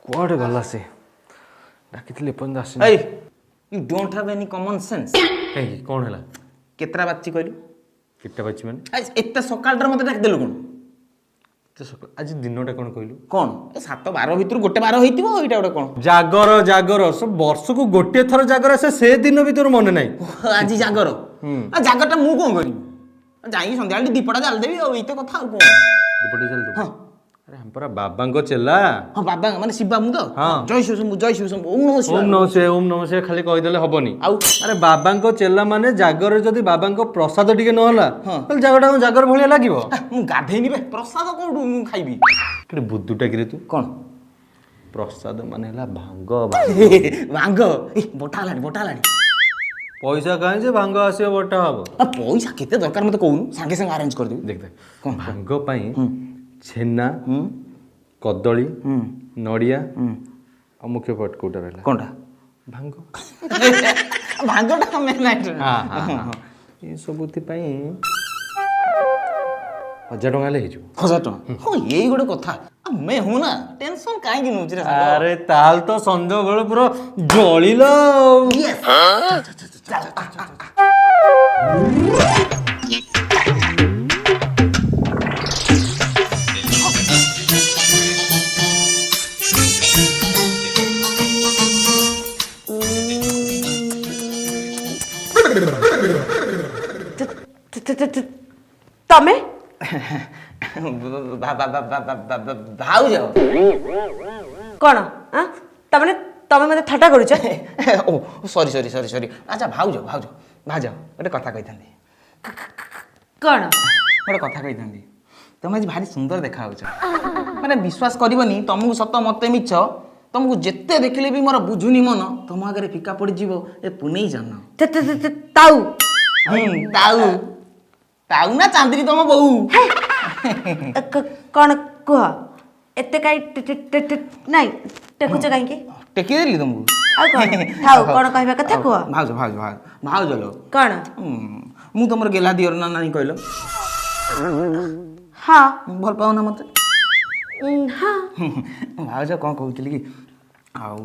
कुआडे गला से डाकिथिले पन आसी Hey, you don't have any common sense. काई कोन हला केतरा बाची कहलु किट्टा बच्ची माने एते सकाळ मते डाक देलु कोन तो सकाळ आज दिनटा कोन कहलु कोन ए 7-12 भितर गोटे 12 होइतिबो एटा गोटे कोन जागर जागर सब वर्ष को गोटे थर जागर से दिन भीतर मन नाही आज जागर आ जागरटा मु कोन करी जाई संध्याळी दीपटा जाल देबी ओ इते कथा कोन दीपटा जल दो अरे हम पर बाबा को चला हां बाबा माने शिव बाबू तो हाँ। जय शिव शंभु ओम नमः शिवाय खाली कहि देले हबनी आउ अरे बाबा को चला माने जागर जदी बाबा को प्रसाद टिके न होला त जागरटा जागर भलिया लागिवो मु गाधेनी बे प्रसाद कोडू मु खाइबी केडे बुद्धुटा किरे तू कोन प्रसाद माने हला भांग भांग ए बोटा लाडी पैसा काहे जे भांग आसी बटा हबो आ पैसा केते दरकार मते कहूनु संगे संगे अरेंज कर देबी देख कोन भांग पई छेना कदली नड़िया और मुख्य पट कोटा रहला कोनटा भांग भांगटा मेन आइटम हां ये सबुति पई 1000 टका ले हिजो 1000 टका हो एई गोटे कथा मैं हूं ना टेंशन काहे कि नउछ रे अरे ताल तो संजो बेल पूरा जळिलो यस तमे भाउज कौन हाँ तमने तमे मते ठट्टा करूछ ओ सॉरी अच्छा भाउज गोटे कथा कहिथांदी कौन गोटे कथा कहिथांदी तुम आज भारी सुंदर देखा होछ माने विश्वास करबनी तुमको सत मते मिछ तुमको जेते देखले भी मोर बुझुनी मन तुम आगे फिका पड़ जीवो ए पुनै जान ताऊ ताऊ ना चांदनी तुम बहु कौन कुह एते काई नहीं टेकुछ काई के टेकी देली तुमको आ कौन थाऊ कौन कहबा कथा कुह भाउज लो कौन मु तुमर गेला दियर ना नहीं कहलो हां भल पाऊ ना मते हां भाउज कौन कहउतली कि आउ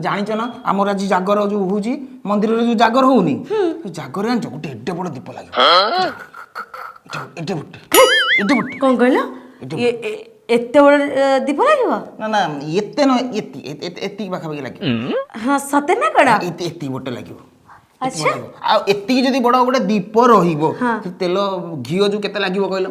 जानिछ ना हमर आज जागर जो होउची मंदिर रे जो जागर होउनी जागर जान गोटे एड्डे बड़ दीप लागे एड्डे कौन कहलो एते बड़ दीप लागिवो ना एते न एती बाखा लागे हां सते ना कड़ा एती बोटे लागिवो अच्छा आ एती जदी बड़ गोटे दीप रहिबो तेल घियो जो केते लागिवो कहलो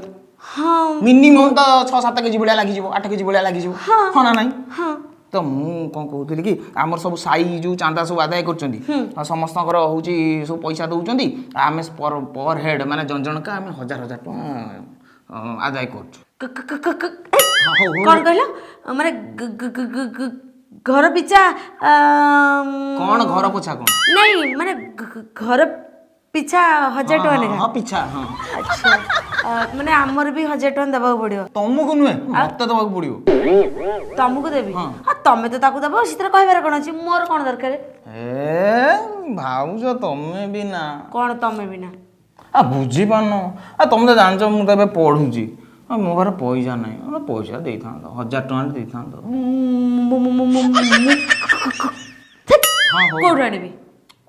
हां मिनिमम तो 6-7 केजी बळिया लागी जिवो 8 केजी बळिया लागी जिवो हां ना नाही हां तो मु कोन कहउतली कि हमर सब साई जो चांदा सब आदाय करचंदी समस्त होउची सब पैसा दउचंदी आमे पर हेड माने जन का आमे 1000 टका आदाय करछु कौन कहलो माने घर पिछा कौन घर पोछा कौन नहीं माने घर पिछा 1000 टका ने हां पिछा हां अच्छा माने हमर भी 1000 टका देबा पड़ियो तुमको नुहे मते दबा पड़ियो तुमको देबी हां तमे तो ताकू दबो सितर कहबार कोन अछि मोर कोन दरकार ए भाउज तमे भी ना कोन तमे भी ना आ बुझी पानो आ तुम तो जानछो मु तबे पढुची मो घर पैसा नहीं पैसा दे था 1000 टका दे था कोड आनिबी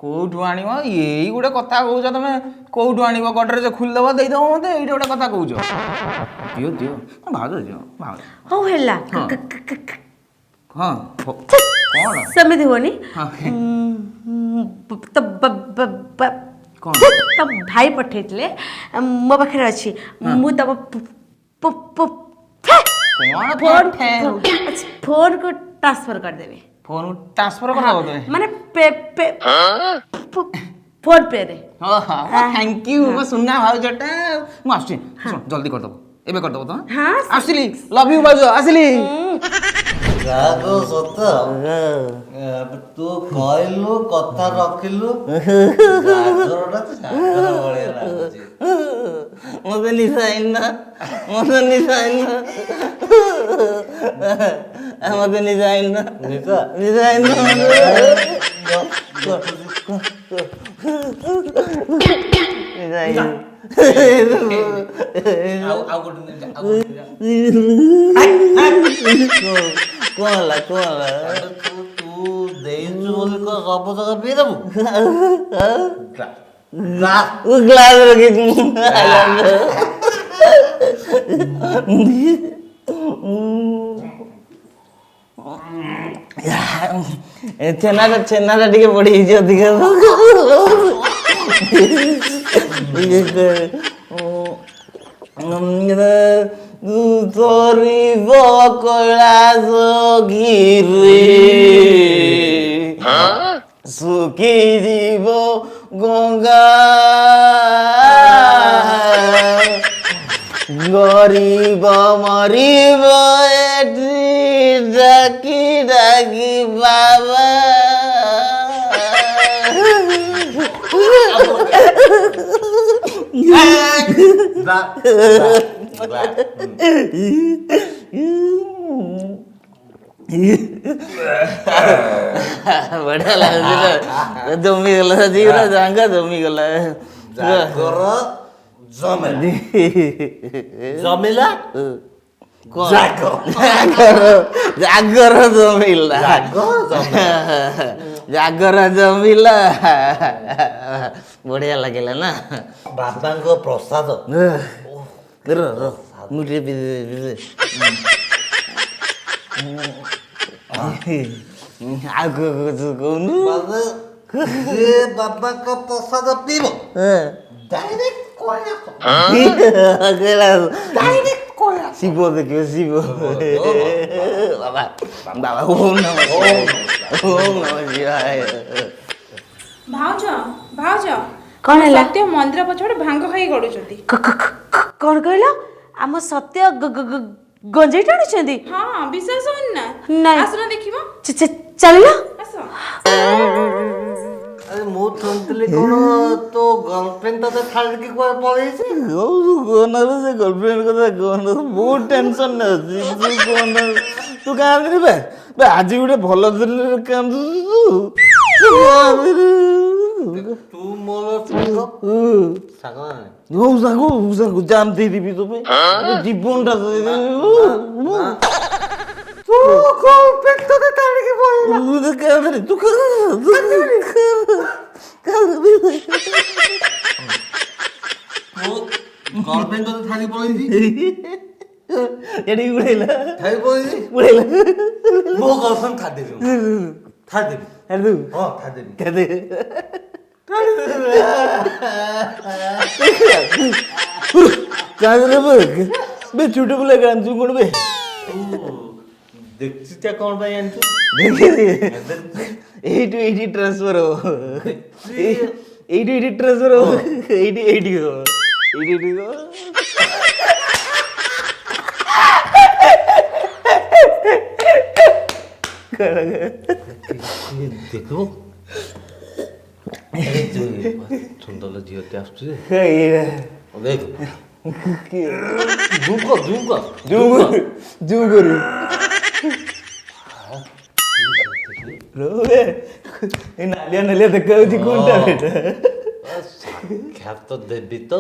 कोठु आनिबो एई गुडे कथा कहउछ तमे कोठु आनिबो गडरे जे खुल दबो दे दबो मते एइटा गुडे कथा कहउछ दियो भाउज हो हेला हां कोन समिति होनी कोन तो भाई पठेतले मो पाखरे अछि मु तब फोन को ट्रांसफर कर देबे फोन ट्रांसफर कर दबो तमे माने फोन पे रे हां थैंक यू मो सुनना भाउजटा मु आछि जल्दी कर दबो एबे कर दबो तो हां आसिली लव यू भाउज आसिली रागो सत अब तू कहलु कथा रखिलु रागरटा तो सागर बळे लागुची मते निसाइन ना मते निसाइन ତୁ ଦେଇଛୁ ବୋଲି କଣ ସବୁ ଜାଗା ପିଇଦେବୁ? ଗ୍ଲାସ ରଖିଛି ଛେନାଟା ଟିକେ ପଡ଼ିଯାଇଛି ଅଧିକା ତୋରିବ କୈଳାସଗିରି ଶୁଖିଯିବ ଗଙ୍ଗା ଗରିବ ମରିବ ଏଠି ଡାକି ଡାକି ବାବା ବଢିଆ ଲାଗୁଛି ଜମିଗଲା ଜିରା ଜାଙ୍ଗା ଜମିଗଲା ଜମିଲା ଜାଗର ଜମିଲା ଜାଗର ଜମିଲା ବଢିଆ ଲାଗିଲା ନା ବାବାଙ୍କ ପ୍ରସାଦ ମୁଁ ଟିକେ ଆଉ କହୁନୁ ବାବାଙ୍କ ପ୍ରସାଦ ପିଇବ ଶିବ ଦେଖିବ ଶିବ ବାବା ବାବା ଓମ୍ ନମଃ ଶିବାୟ। ଭାଉଜ ଭାଉଜ କଣ ହେଲା? ସତ୍ୟ ମନ୍ଦିର ପଛପଟେ ଭାଙ୍ଗ ଖାଇ ଗଡୁଛନ୍ତି। କଣ କହିଲ? ଆମ ସତ୍ୟ ଗଞ୍ଜେଇ ଟାଣୁଛନ୍ତି? ହଁ ବିଶ୍ୱାସ ହଉନି ନା? ନାଇଁ। ଆସୁନ ଦେଖିବ। ଚାଲିଲ। ଆସ। ଆରେ ମୁଁ ଶୁଣିଥିଲି କଣ ତୋ ଗର୍ଲଫ୍ରେଣ୍ଡ ତତେ ଛାଡ଼ିକି କୁଆଡେ ପଳେଇଛି? ସେ ଗର୍ଲଫ୍ରେଣ୍ଡ କଥା କହନା ବହୁତ ଟେନସନ୍ ଅଛି ତୁ କାନ୍ଦିନି ବେ ଆଜି ଗୋଟେ ଭଲ ଦିନରେ କାନ୍ଦୁଛୁ ତୁ ମୋର ସାଙ୍ଗ ସାଙ୍ଗ ଜାନ ଦେଇଦେବି ତୋ ପାଇଁ ଜୀବନଟା ଗର୍ଲଫ୍ରେଣ୍ଡ ତତେ ଛାଡ଼ି ପଳେଇଛି ଏଠିକି ଉଡ଼େଇଲା ଛାଡ଼ି ପଳେଇଛି ଉଡ଼େଇଲା ମୋ ଗର୍ଲଫ୍ରେଣ୍ଡ ଛାଡ଼ିଦେବି ଛାଡ଼ିଦେବି ହଁ ଛାଡ଼ିଦେବି ବେ ଛୋଟ ପିଲା କାନ୍ଦୁଛୁ କଣ ବେ ଦେଖିଛା କ'ଣ ପାଇଁ ଆଣିଛୁ? ଏଇଠି ଟ୍ରାନ୍ସଫର ହବ ଏଇଠି ଟ୍ରାନ୍ସଫର ହବ ଏଇଠି ହବ ଏଇଠି ହବ ଦେଖିବୁ ସୁନ୍ଦର ଝିଅଟି ଆସୁଛି ଦେଖ ଜୁମ୍ କରୁ ନାଲିଆ ଦେଖା ଯାଉଛି କୋଉଟା ସାକ୍ଷାତ ଦେବି ତ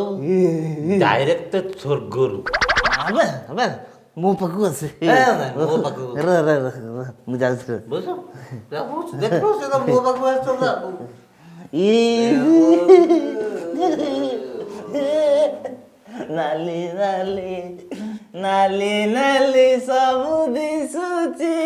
ଡାଇରେକ୍ଟ ସ୍ୱର୍ଗରୁ ମୋ ପାଖକୁ ଆସେ ମୋ ପାଖକୁ ମୁଁ ଯାଉଛି ଦେଖ ସେ ତ ମୋ ପାଖକୁ ଆସିଛ ନାଲି ନାଲି ନାଲି ନାଲି ସବୁ ଦିଶୁଛି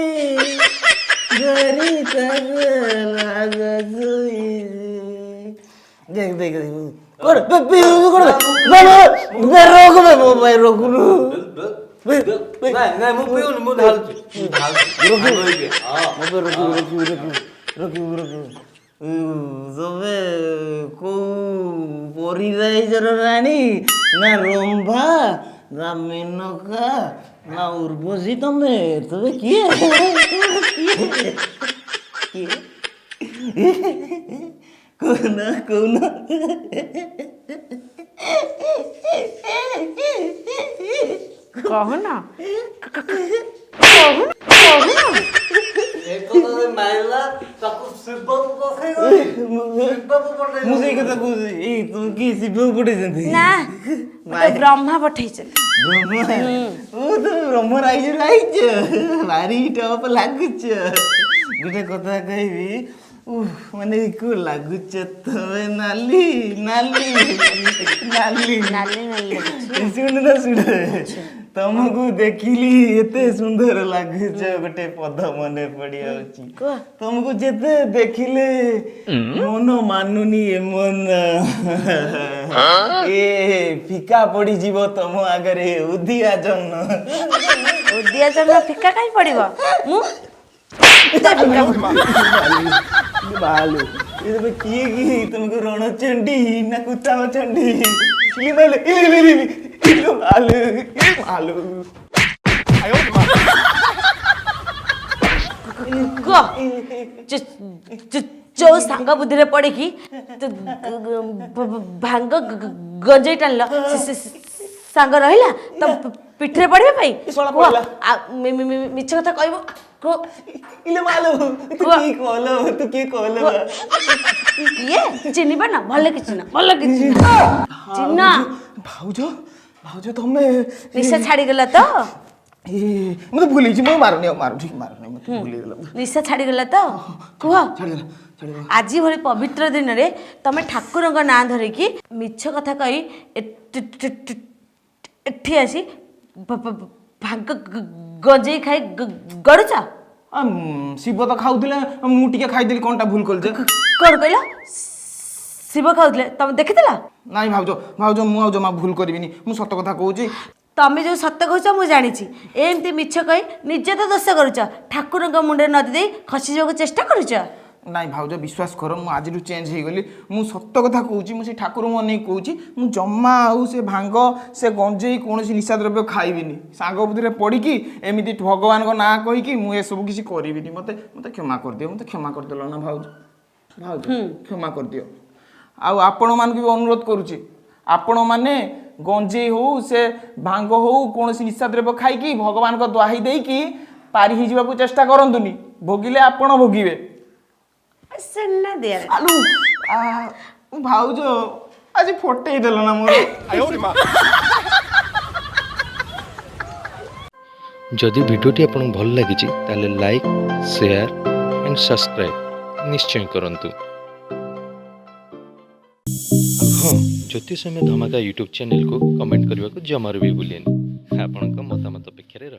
ତମେ କୋଉ ପରିରାଇଜର ରାଣୀ ନା ରମ୍ଭା ନା ମେନକା ନା ଉର୍ବଶୀ ତମେ କିଏ କହୁନ କହୁନ ମାରିଲା ତ ତାକୁ ଶିବକୁ ପଠେଇଗଲି ଶିବକୁ ପଠେଇ ମୁଁ ସେଇ କଥା କହୁଛି ଏଇ ତୁ କି ଶିବକୁ ପଠେଇଛନ୍ତି ନା ମତେ ବ୍ରହ୍ମା ପଠେଇଛନ୍ତି ଓ ତମେ ବ୍ରହ୍ମ ରାଇଜ ଭାରି ଟପ ଲାଗୁଛ ଗୋଟେ କଥା କହିବି ମାନେ କୁ ଲାଗୁଛ ତମେ ନାଲି ନାଲି ନାଲି ନାଲି ନାଲି ଲାଗୁଛି। ଶୁଣ ନା ଶୁଣ ତମକୁ ଦେଖିଲି ଏତେ ସୁନ୍ଦର ଲାଗୁଛ ଗୋଟେ ପଦ ମନେ ପଡିଯାଉଛି କୁହ। ତମକୁ ଯେତେ ଦେଖିଲେ ମନ ମାନୁନି ଏ ମନ ଏ ଫିକା ପଡିଯିବ ତମ ଆଗରେ ଉଦିଆ ଜହ୍ନ ଉଦିଆ ଜନ୍ମ ଫିକା କାଇଁ ପଡିବ ମୁଁ ବାଲୁ ଏବେ କିଏ କି ତମକୁ ରଣଚଣ୍ଡୀ ନା କୁତାମ ଚଣ୍ଡୀ କୁହ ଯୋଉ ସାଙ୍ଗ ବୁଦ୍ଧିରେ ପଡିକି ଭାଙ୍ଗ ଗଞ୍ଜେଇ ଟାଣିଲ ସାଙ୍ଗ ରହିଲା ତ ପିଠିରେ ପଡିବା ପାଇଁ ମିଛ କଥା କହିବ କିଏ ଚିହ୍ନି ପାରୁନ ଭଲ କିଛି ନା ଭଲ କିଛି ଚିହ୍ନ ଭାଉଜ ଭାଉଜ ତମେ ନିଶା ଛାଡିଗଲା ତ ମତେ ଭୁଲିଛି ମୁଁ ମାରୁନି ମତେ ଭୁଲିଗଲା ନିଶା ଛାଡିଗଲା ତ କୁହ ଛାଡ଼ିଗଲା ଆଜି ଭଳି ପବିତ୍ର ଦିନରେ ତମେ ଠାକୁରଙ୍କ ନାଁ ଧରିକି ମିଛ କଥା କହି ଏଠି ଆସି ଭାଙ୍ଗ ଗଞ୍ଜେଇ ଖାଇ ଗଡୁଛ ଶିବ ତ ଖାଉଥିଲେ ମୁଁ ଟିକେ ଖାଇଦେଲି କଣଟା ଭୁଲ କଲି ଯେ କଣ କହିଲ ଶିବ ଖାଉଥିଲେ ତମେ ଦେଖିଥିଲ ନାଇଁ ଭାଉଜ ଭାଉଜ ମୁଁ ଆଉ ଜମା ଭୁଲ କରିବିନି ମୁଁ ସତ କଥା କହୁଛି ତମେ ଯୋଉ ସତ କହୁଛ ମୁଁ ଜାଣିଛି ଏମିତି ମିଛ କହି ନିଜେ ତ ଦୋଷ କରୁଛ ଠାକୁରଙ୍କ ମୁଣ୍ଡରେ ନଦୀ ଦେଇ ଖସି ଯିବାକୁ ଚେଷ୍ଟା କରୁଛ ନାଇଁ ଭାଉଜ ବିଶ୍ୱାସ କର ମୁଁ ଆଜିଠୁ ଚେଞ୍ଜ ହେଇଗଲି ମୁଁ ସତ କଥା କହୁଛି ମୁଁ ସେ ଠାକୁରଙ୍କୁ ଅନେଇକି କହୁଛି ମୁଁ ଜମା ଆଉ ସେ ଭାଙ୍ଗ ସେ ଗଞ୍ଜେଇ କୌଣସି ନିଶା ଦ୍ରବ୍ୟ ଖାଇବିନି ସାଙ୍ଗ ବୁଦ୍ଧିରେ ପଡ଼ିକି ଏମିତି ଭଗବାନଙ୍କ ନାଁ କହିକି ମୁଁ ଏସବୁ କିଛି କରିବିନି ମତେ କ୍ଷମା କରିଦିଅ ମତେ କ୍ଷମା କରିଦେଲ ନା ଭାଉଜ ଭାଉଜ କ୍ଷମା କରିଦିଅ ଆଉ ଆପଣମାନଙ୍କୁ ବି ଅନୁରୋଧ କରୁଛି ଆପଣମାନେ ଗଞ୍ଜେଇ ହଉ ସେ ଭାଙ୍ଗ ହଉ କୌଣସି ନିଶା ଦ୍ରବ୍ୟ ଖାଇକି ଭଗବାନଙ୍କ ଦ୍ୱାହି ଦେଇକି ପାରି ହେଇଯିବାକୁ ଚେଷ୍ଟା କରନ୍ତୁନି ଭୋଗିଲେ ଆପଣ ଭୋଗିବେ ସେନା ଦିଆ ଆଲୁ ଭାଉଜ ଆଜି ଫଟେଇ ଦେଲ ନା ମୋର जदि भिडियोटी आपको भल लगी ताले लाइक शेयर एंड सब्सक्राइब निश्चय करंतु। हाँ ज्योति सौम्य धमाका यूट्यूब चैनल को कमेंट करने को जमार भी भूलें। आपन मतामत अपेक्षा